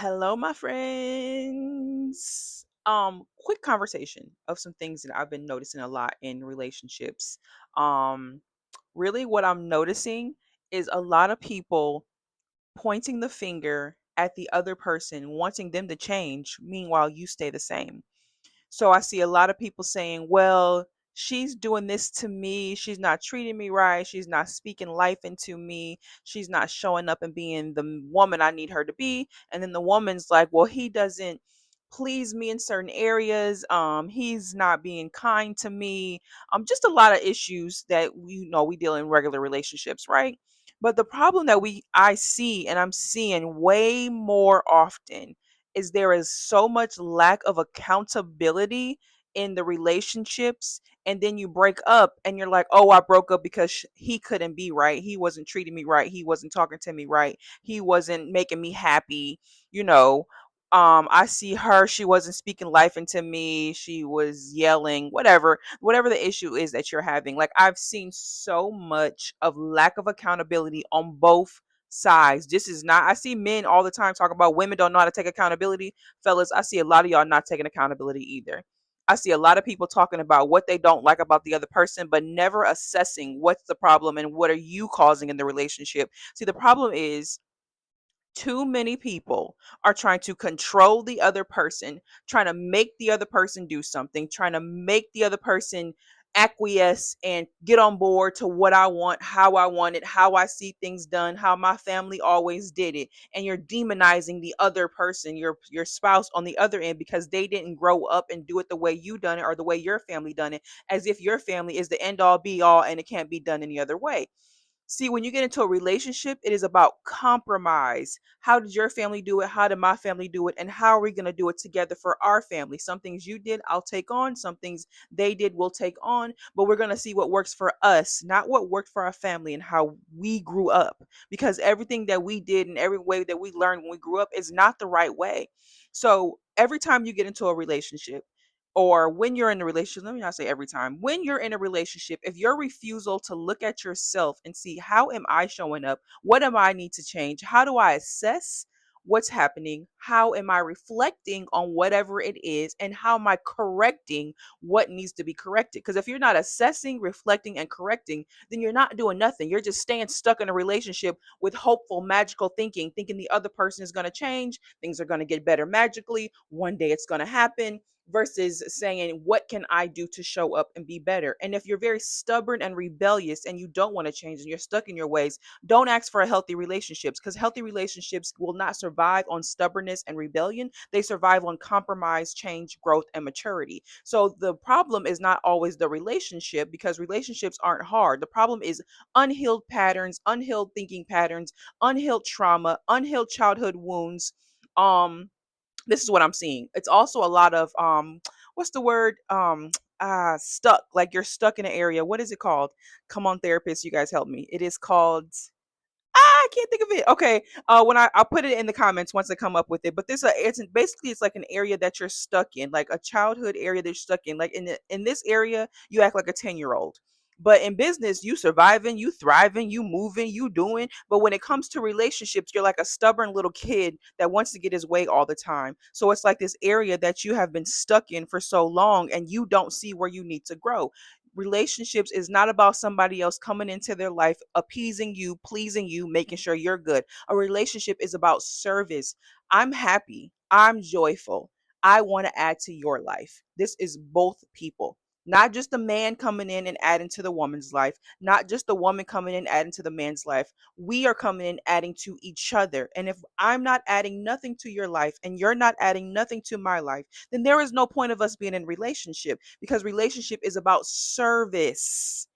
Hello, my friends. Quick conversation of some things that I've been noticing a lot in relationships. Um, Really what I'm noticing is a lot of people pointing the finger at the other person, wanting them to change, meanwhile you stay the same. So I see a lot of people saying, well, she's doing this to me. She's not treating me right. She's not speaking life into me. She's not showing up and being the woman I need her to be. And then the woman's like, well, he doesn't please me in certain areas. He's not being kind to me. Just a lot of issues that we deal in regular relationships, right? But the problem that I see and I'm seeing way more often is there is so much lack of accountability in the relationships, and then you break up and you're like, oh, I broke up because he couldn't be right, he wasn't treating me right, he wasn't talking to me right, he wasn't making me happy. you know I see her, she wasn't speaking life into me, she was yelling, whatever the issue is that you're having. Like, I've seen so much of lack of accountability on both sides. This is not, I see men all the time talk about women don't know how to take accountability. Fellas, I see a lot of y'all not taking accountability either. I see a lot of people talking about what they don't like about the other person, but never assessing what's the problem and what are you causing in the relationship. See, the problem is too many people are trying to control the other person, trying to make the other person do something, trying to make the other person acquiesce and get on board to what I want it, how I see things done, how my family always did it. And you're demonizing the other person, your spouse on the other end, because they didn't grow up and do it the way you done it or the way your family done it, as if your family is the end all be all and it can't be done any other way. See, when you get into a relationship, it is about compromise. How did your family do it? How did my family do it? And how are we going to do it together for our family? Some things you did, I'll take on. Some things they did, we'll take on. But we're going to see what works for us, not what worked for our family and how we grew up. Because everything that we did and every way that we learned when we grew up is not the right way. So every time you get into a relationship, or when you're in a relationship, let me not say every time, when you're in a relationship, if your refusal to look at yourself and see, how am I showing up? What am I need to change? How do I assess what's happening? How am I reflecting on whatever it is? And how am I correcting what needs to be corrected? Because if you're not assessing, reflecting, and correcting, then you're not doing nothing. You're just staying stuck in a relationship with hopeful, magical thinking, thinking the other person is going to change, things are going to get better magically, one day it's going to happen, versus saying, what can I do to show up and be better? And if you're very stubborn and rebellious and you don't want to change and you're stuck in your ways, don't ask for a healthy relationships, because healthy relationships will not survive on stubbornness and rebellion. They survive on compromise, change, growth, and maturity. So the problem is not always the relationship, because relationships aren't hard. The problem is unhealed patterns, unhealed thinking patterns, unhealed trauma, unhealed childhood wounds. This is what I'm seeing. It's also a lot of what's the word? Stuck. Like, you're stuck in an area. What is it called? Come on, therapists, you guys help me. It is called, I can't think of it. Okay. When I'll put it in the comments once I come up with it. But it's basically, it's like an area that you're stuck in, like a childhood area that you're stuck in. Like, in this area, you act like a 10-year old. But in business, you surviving, you thriving, you moving, you doing. But when it comes to relationships, you're like a stubborn little kid that wants to get his way all the time. So it's like this area that you have been stuck in for so long and you don't see where you need to grow. Relationships is not about somebody else coming into their life, appeasing you, pleasing you, making sure you're good. A relationship is about service. I'm happy, I'm joyful, I want to add to your life. This is both people, not just the man coming in and adding to the woman's life, not just the woman coming in adding to the man's life. We are coming in adding to each other. And if I'm not adding nothing to your life and you're not adding nothing to my life, then there is no point of us being in relationship, because relationship is about service.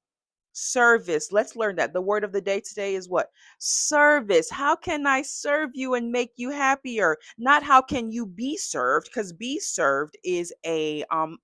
Service. Let's learn that. The word of the day today is what? Service. How can I serve you and make you happier? Not how can you be served, because be served is a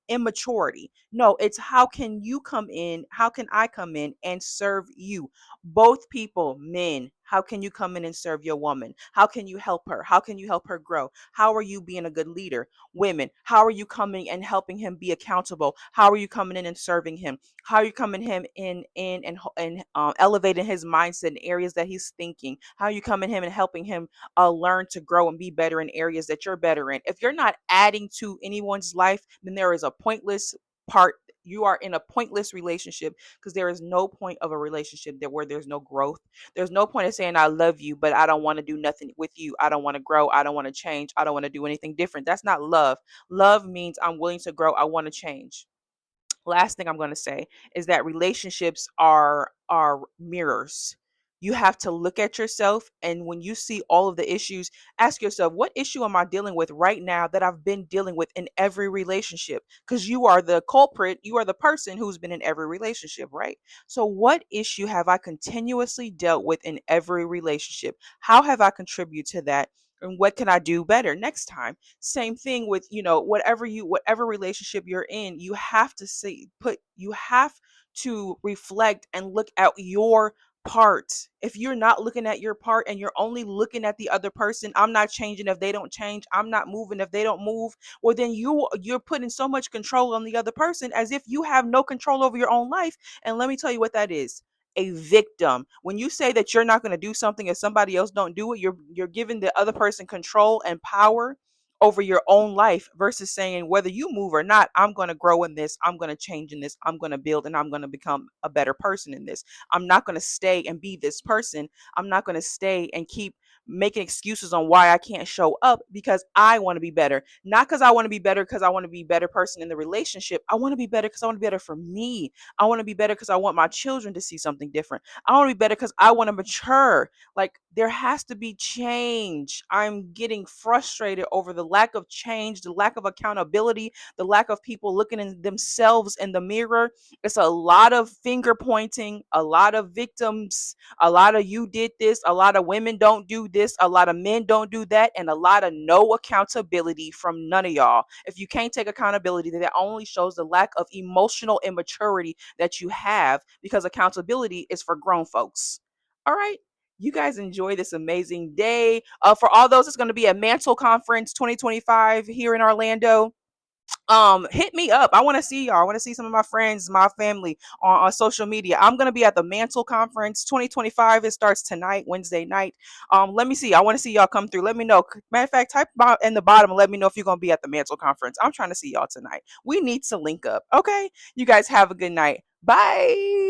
immaturity. No, it's how can you come in? How can I come in and serve you? Both people, men, How can you come in and serve your woman? How can you help her? How can you help her grow? How are you being a good leader? Women, how are you coming and helping him be accountable? How are you coming in and serving him? How are you coming him in and elevating his mindset in areas that he's thinking? How are you coming him and helping him learn to grow and be better in areas that you're better in? If you're not adding to anyone's life, then there is a pointless part. You are in a pointless relationship, because there is no point of a relationship that where there's no growth. There's no point of saying I love you, but I don't want to do nothing with you. I don't want to grow. I don't want to change. I don't want to do anything different. That's not love. Love means I'm willing to grow. I want to change. Last thing I'm going to say is that relationships are mirrors. You have to look at yourself, and when you see all of the issues, ask yourself, what issue am I dealing with right now that I've been dealing with in every relationship? Because you are the culprit, you are the person who's been in every relationship, right? So what issue have I continuously dealt with in every relationship? How have I contributed to that? And what can I do better next time? Same thing with, whatever relationship you're in, you have to you have to reflect and look at your part. If you're not looking at your part and you're only looking at the other person, I'm not changing if they don't change, I'm not moving if they don't move, well then you're putting so much control on the other person as if you have no control over your own life. And let me tell you what that is: a victim. When you say that you're not going to do something if somebody else don't do it, you're giving the other person control and power over your own life, versus saying, whether you move or not, I'm going to grow in this, I'm going to change in this, I'm going to build, and I'm going to become a better person in this. I'm not going to stay and be this person. I'm not going to stay and keep making excuses on why I can't show up, because I want to be better. Not because I want to be better because I want to be a better person in the relationship. I want to be better because I want to be better for me. I want to be better because I want my children to see something different. I want to be better because I want to mature. Like, there has to be change. I'm getting frustrated over the lack of change, the lack of accountability, the lack of people looking in themselves in the mirror. It's a lot of finger pointing, a lot of victims, a lot of you did this, a lot of women don't do this, a lot of men don't do that, and a lot of no accountability from none of y'all. If you can't take accountability, then that only shows the lack of emotional immaturity that you have, because accountability is for grown folks. All right. You guys enjoy this amazing day. For all those, it's going to be a Mantle Conference 2025 here in Orlando. Hit me up. I want to see y'all. I want to see some of my friends, my family on social media. I'm gonna be at the Mantle Conference 2025. It starts tonight, Wednesday night. Let me see. I want to see y'all come through. Let me know. Matter of fact, type about in the bottom and let me know if you're gonna be at the Mantle Conference. I'm trying to see y'all tonight. We need to link up. Okay. You guys have a good night. Bye.